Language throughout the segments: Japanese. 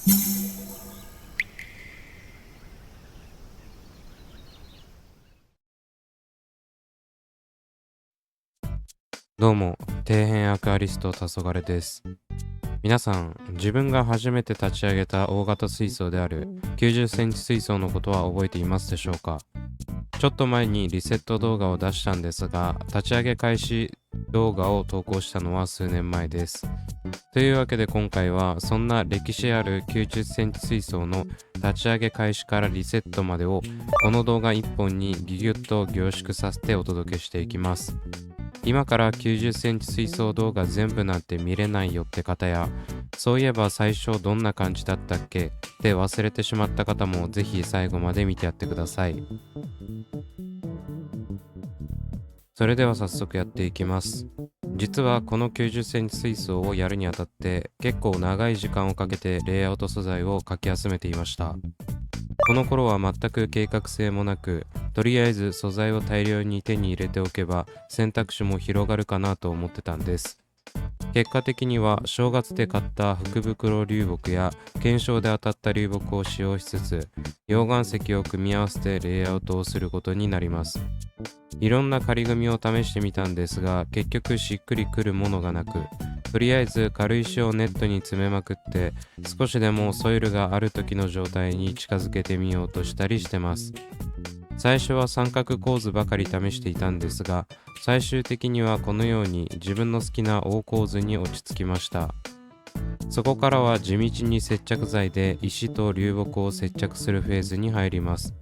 どうも、底辺アクアリスト黄昏です。皆さん、自分が初めて立ち上げた大型水槽である90センチ水槽のことは覚えていますでしょうか？ちょっと前にリセット動画を出したんですが、立ち上げ開始動画を投稿したのは数年前です。というわけで今回は、そんな歴史ある90センチ水槽の立ち上げ開始からリセットまでをこの動画1本にギュギュッと凝縮させてお届けしていきます。今から90センチ水槽動画全部なんて見れないよって方や、そういえば最初どんな感じだったっけって忘れてしまった方もぜひ最後まで見てやってください。それでは早速やっていきます。実はこの90センチ水槽をやるにあたって結構長い時間をかけてレイアウト素材をかき集めていました。この頃は全く計画性もなく、とりあえず素材を大量に手に入れておけば選択肢も広がるかなと思ってたんです。結果的には正月で買った福袋流木や検証で当たった流木を使用しつつ、溶岩石を組み合わせてレイアウトをすることになります。いろんな仮組みを試してみたんですが、結局しっくりくるものがなく、とりあえず軽石をネットに詰めまくって少しでもソイルがある時の状態に近づけてみようとしたりしてます。最初は三角構図ばかり試していたんですが、最終的にはこのように自分の好きな大構図に落ち着きました。そこからは地道に接着剤で石と流木を接着するフェーズに入ります。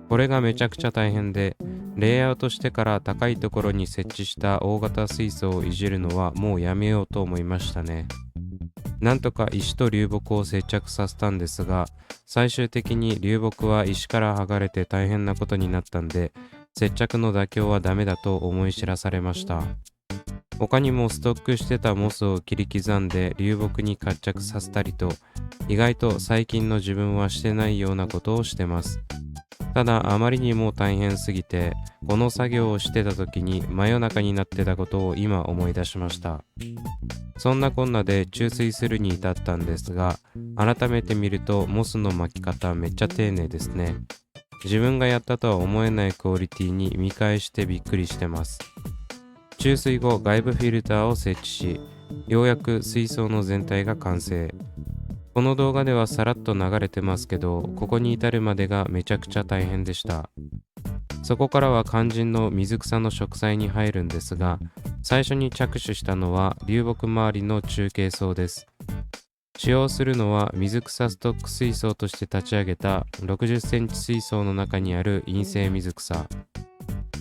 これがめちゃくちゃ大変で、レイアウトしてから高いところに設置した大型水槽をいじるのはもうやめようと思いましたね。なんとか石と流木を接着させたんですが、最終的に流木は石から剥がれて大変なことになったんで、接着の妥協はダメだと思い知らされました。他にもストックしてたモスを切り刻んで流木に活着させたりと、意外と最近の自分はしてないようなことをしてます。ただあまりにも大変すぎて、この作業をしてた時に真夜中になってたことを今思い出しました。そんなこんなで注水するに至ったんですが、改めて見るとモスの巻き方めっちゃ丁寧ですね。自分がやったとは思えないクオリティに見返してびっくりしてます。注水後外部フィルターを設置し、ようやく水槽の全体が完成。この動画ではさらっと流れてますけど、ここに至るまでがめちゃくちゃ大変でした。そこからは肝心の水草の植栽に入るんですが、最初に着手したのは流木周りの中継層です。使用するのは水草ストック水槽として立ち上げた60センチ水槽の中にある陰性水草。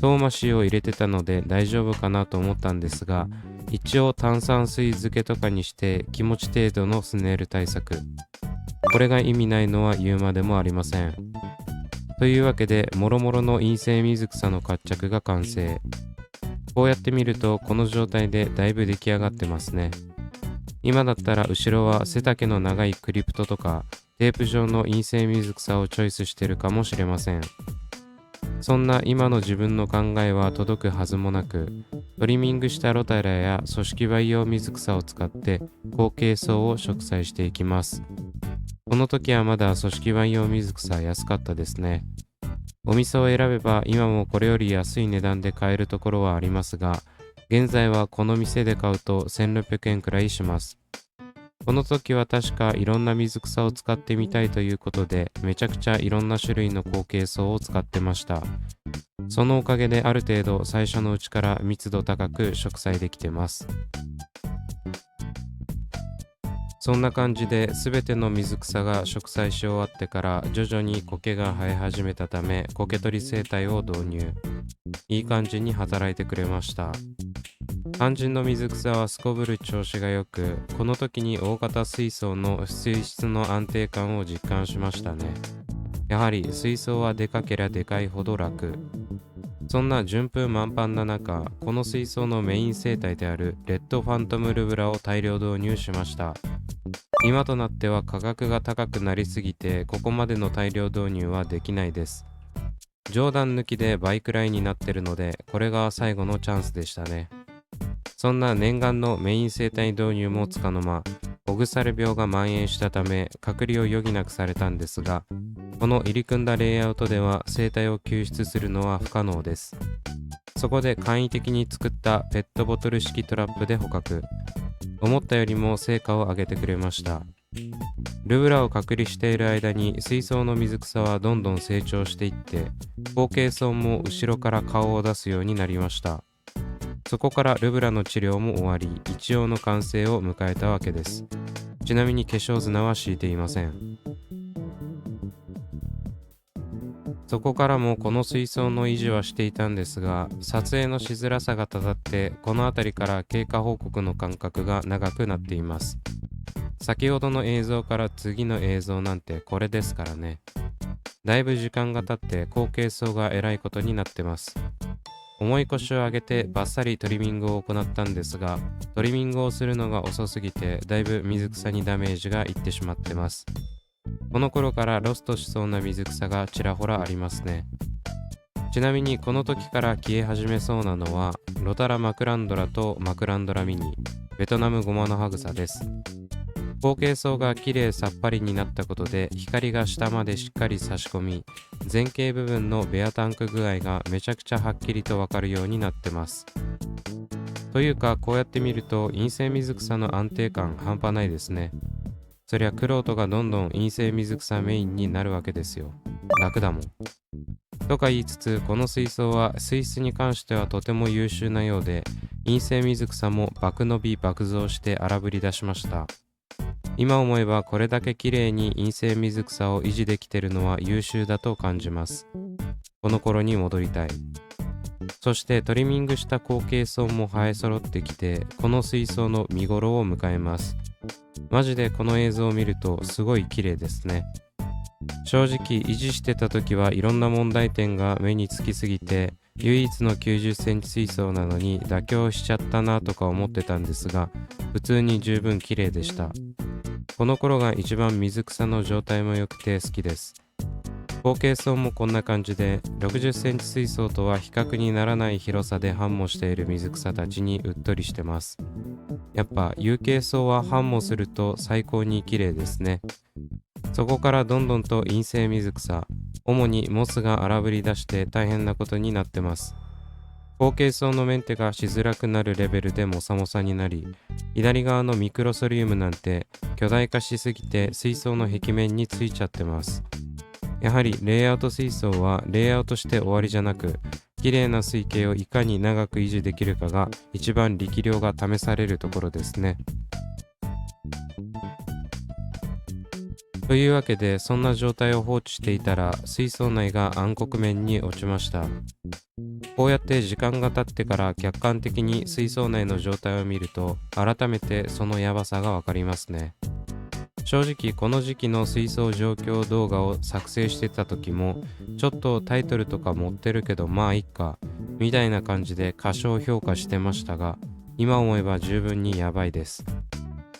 トーマシを入れてたので大丈夫かなと思ったんですが、一応炭酸水漬けとかにして気持ち程度のスネール対策。これが意味ないのは言うまでもありません。というわけで、もろもろの陰性水草の活着が完成。こうやって見るとこの状態でだいぶ出来上がってますね。今だったら後ろは背丈の長いクリプトとかテープ状の陰性水草をチョイスしてるかもしれません。そんな今の自分の考えは届くはずもなく、トリミングしたロタラや組織培養水草を使って後継層を植栽していきます。この時はまだ組織培養水草安かったですね。お店を選べば今もこれより安い値段で買えるところはありますが、現在はこの店で買うと1600円くらいします。この時は確かいろんな水草を使ってみたいということで、めちゃくちゃいろんな種類の後継層を使ってました。そのおかげである程度最初のうちから密度高く植栽できてます。そんな感じで全ての水草が植栽し終わってから徐々に苔が生え始めたため、苔取り生態を導入。いい感じに働いてくれました。肝心の水草はすこぶる調子が良く、この時に大型水槽の水質の安定感を実感しましたね。やはり水槽はでかけりゃでかいほど楽。そんな順風満帆な中、この水槽のメイン生態であるレッドファントムルブラを大量導入しました。今となっては価格が高くなりすぎて、ここまでの大量導入はできないです。冗談抜きで倍くらいになってるので、これが最後のチャンスでしたね。そんな念願のメイン生態導入もつかの間、オグサル病が蔓延したため隔離を余儀なくされたんですが、この入り組んだレイアウトでは生態を救出するのは不可能です。そこで簡易的に作ったペットボトル式トラップで捕獲。思ったよりも成果を上げてくれました。ルブラを隔離している間に水槽の水草はどんどん成長していって、後継層も後ろから顔を出すようになりました。そこからルブラの治療も終わり、一応の完成を迎えたわけです。ちなみに化粧砂は敷いていません。そこからもこの水槽の維持はしていたんですが、撮影のしづらさがたたって、この辺りから経過報告の間隔が長くなっています。先ほどの映像から次の映像なんてこれですからね。だいぶ時間が経って後継層がえらいことになってます。重い腰を上げてバッサリトリミングを行ったんですが、トリミングをするのが遅すぎてだいぶ水草にダメージがいってしまってます。この頃からロストしそうな水草がちらほらありますね。ちなみにこの時から消え始めそうなのはロタラマクランドラとマクランドラミニ、ベトナムゴマのハグサです。後継層がきれいさっぱりになったことで光が下までしっかり差し込み、前景部分のベアタンク具合がめちゃくちゃはっきりとわかるようになってます。というかこうやって見ると陰性水草の安定感半端ないですね。そりゃクロートがどんどん陰性水草メインになるわけですよ。楽だもん。とか言いつつ、この水槽は水質に関してはとても優秀なようで、陰性水草も爆伸び爆増して荒ぶり出しました。今思えばこれだけ綺麗に陰性水草を維持できてるのは優秀だと感じます。この頃に戻りたい。そしてトリミングした後継層も生え揃ってきて、この水槽の見頃を迎えます。マジでこの映像を見るとすごい綺麗ですね。正直維持してた時はいろんな問題点が目につきすぎて、唯一の90センチ水槽なのに妥協しちゃったなとか思ってたんですが、普通に十分綺麗でした。この頃が一番水草の状態も良くて好きです。後継層もこんな感じで、60センチ水槽とは比較にならない広さで繁茂している水草たちにうっとりしてます。やっぱ有形層は繁茂すると最高に綺麗ですね。そこからどんどんと陰性水草、主にモスが荒ぶり出して大変なことになってます。後継層のメンテがしづらくなるレベルでモサモサになり、左側のミクロソリウムなんて巨大化しすぎて水槽の壁面についちゃってます。やはりレイアウト水槽はレイアウトして終わりじゃなく、綺麗な水形をいかに長く維持できるかが一番力量が試されるところですね。というわけで、そんな状態を放置していたら水槽内が暗黒面に落ちました。こうやって時間が経ってから客観的に水槽内の状態を見ると、改めてそのヤバさがわかりますね。正直この時期の水槽状況動画を作成してた時も、ちょっとタイトルとか持ってるけどまあいっかみたいな感じで過小評価してましたが、今思えば十分にやばいです。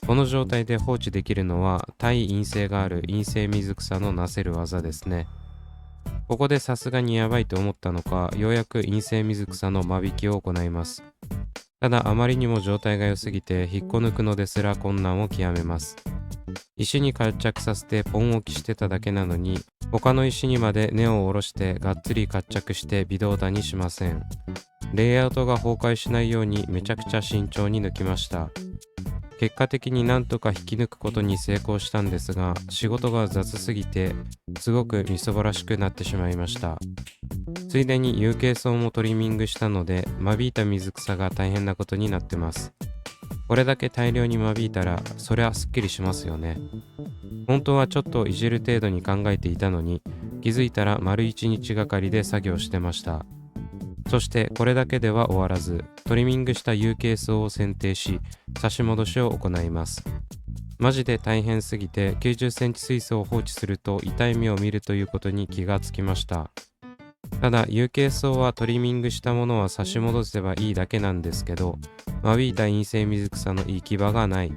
この状態で放置できるのは対陰性がある陰性水草のなせる技ですね。ここでさすがにやばいと思ったのか、ようやく陰性水草の間引きを行います。ただあまりにも状態が良すぎて引っこ抜くのですら困難を極めます。石に活着させてポン置きしてただけなのに、他の石にまで根を下ろしてがっつり活着して微動だにしません。レイアウトが崩壊しないようにめちゃくちゃ慎重に抜きました。結果的になんとか引き抜くことに成功したんですが、仕事が雑すぎてすごくみそぼらしくなってしまいました。ついでに有形層もトリミングしたので、間引いた水草が大変なことになってます。これだけ大量に間引いたらそりゃすっきりしますよね。本当はちょっといじる程度に考えていたのに、気づいたら丸1日がかりで作業してました。そしてこれだけでは終わらず、トリミングした有形層を選定し、差し戻しを行います。マジで大変すぎて90センチ水槽を放置すると痛い目を見るということに気がつきました。ただ有形層はトリミングしたものは差し戻せばいいだけなんですけど、間引いた陰性水草の行き場がない。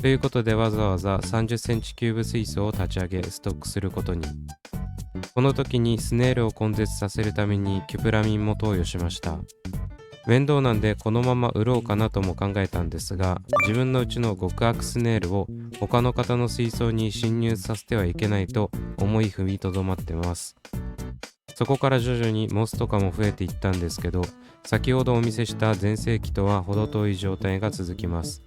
ということでわざわざ30センチキューブ水槽を立ち上げストックすることに。この時にスネールを根絶させるためにキュプラミンも投与しました。面倒なんでこのまま売ろうかなとも考えたんですが、自分のうちの極悪スネールを他の方の水槽に侵入させてはいけないと思い踏みとどまってます。そこから徐々にモスとかも増えていったんですけど、先ほどお見せした全盛期とは程遠い状態が続きます。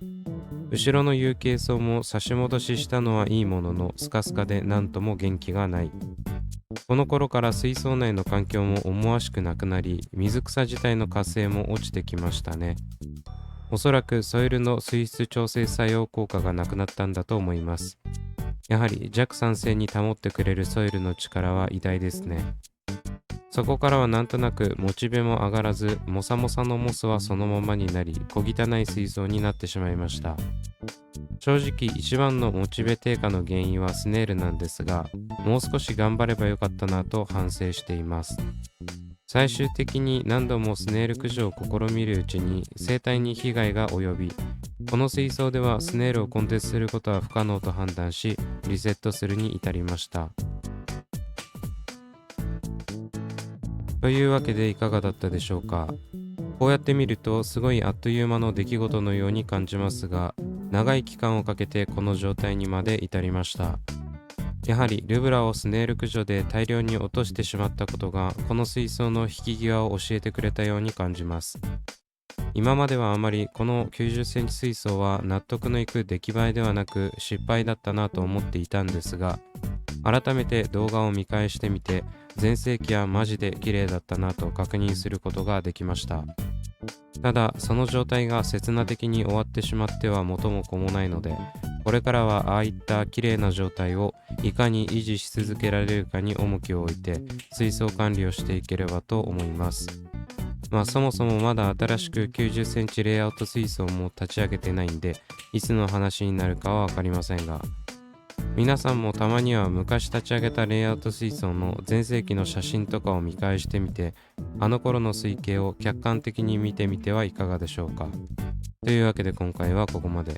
後ろの有形層も差し戻ししたのはいいものの、スカスカでなんとも元気がない。この頃から水槽内の環境も思わしくなくなり、水草自体の活性も落ちてきましたね。おそらくソイルの水質調整作用効果がなくなったんだと思います。やはり弱酸性に保ってくれるソイルの力は偉大ですね。そこからはなんとなくモチベも上がらず、モサモサのモスはそのままになり、小汚い水槽になってしまいました。正直一番のモチベ低下の原因はスネールなんですが、もう少し頑張ればよかったなと反省しています。最終的に何度もスネール駆除を試みるうちに生態に被害が及び、この水槽ではスネールを根絶することは不可能と判断し、リセットするに至りました。というわけでいかがだったでしょうか。こうやって見るとすごいあっという間の出来事のように感じますが、長い期間をかけてこの状態にまで至りました。やはりルブラをスネール駆除で大量に落としてしまったことが、この水槽の引き際を教えてくれたように感じます。今まではあまりこの90センチ水槽は納得のいく出来栄えではなく失敗だったなと思っていたんですが、改めて動画を見返してみて、全盛期はマジで綺麗だったなと確認することができました。ただその状態が刹那的に終わってしまっては元も子もないので、これからはああいった綺麗な状態をいかに維持し続けられるかに重きを置いて水槽管理をしていければと思います。そもそもまだ新しく90センチレイアウト水槽も立ち上げてないんで、いつの話になるかはわかりませんが、皆さんもたまには昔立ち上げたレイアウト水槽の全盛期の写真とかを見返してみて、あの頃の水景を客観的に見てみてはいかがでしょうか。というわけで今回はここまで。